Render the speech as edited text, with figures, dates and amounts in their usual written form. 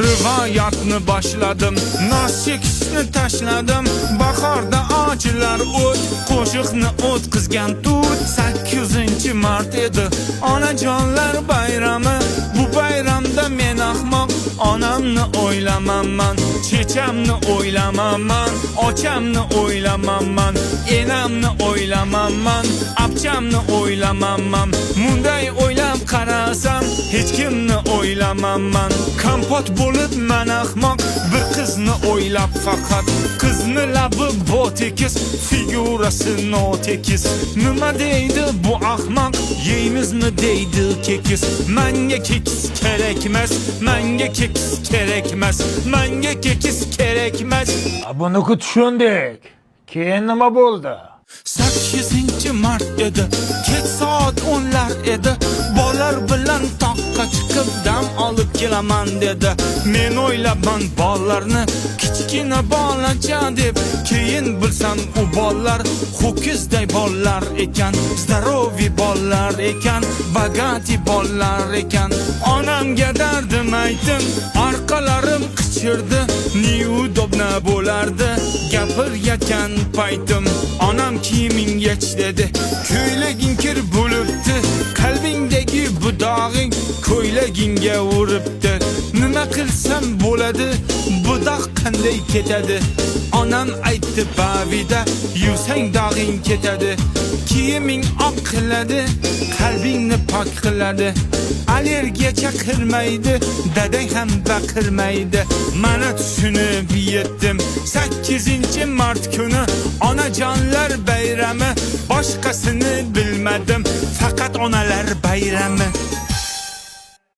rivoyatni boshladim, nos chekishni tashladim. Bahorda ochilar o't, qo'shiqni o'tkazgan tut. 8-mart edi onajonlar bayrami. Bu bayramda men ahmoq onamni o'ylamaman, chechamni o'ylamaman, ochamni o'ylamaman, enamni o'ylamaman, abchamni o'ylamaman. Munday o'ylab qarasam hech kimni o'ylamaman. Kompot bo'lib men ahmoq bir qizni o'ylab faqat. Qizni labi botekis, figurasi notekis. Nima deydi bu ahmoq, yeymizmi deydi kekis. Menga kekis kerak emas, menga kekis kerak emas, menga kekis kerak emas. Buni tushundik. Keyin nima bo'ldi? 8-mart edi, kech soat 10lar edi. Bolar bilan toqqa chiqib dam olib kelaman dedi. Men o'ylaban bollarni kichkina bolacha deb, keyin bilsam u bollar ho'kizday bollar ekan, zdarovi bollar ekan, bagati bollar ekan. Onamga dardim aytdim, orqalarim qichirdi, neudobna bo'lardi gapirayotgan paytim. Onam kiyiming yech dedi, ko'ylaging kir bo'libdi, qalbingdagi bu dog'ing ko'ylagingga uribdi. Nima qilsam bo'ladi, bu dog' qanday ketadi? Onam aytdi bavida, yursang dog'ing ketadi. Kiyiming oq qiladi, qalbingni pok qiladi. Allergiya chaqirmaydi, dadang ham baqirmaydi. Mana tushunib yetdim, 8-mart kuni onajonlar bayrami. Boshqasini bilmadim, faqat onalar bayrami.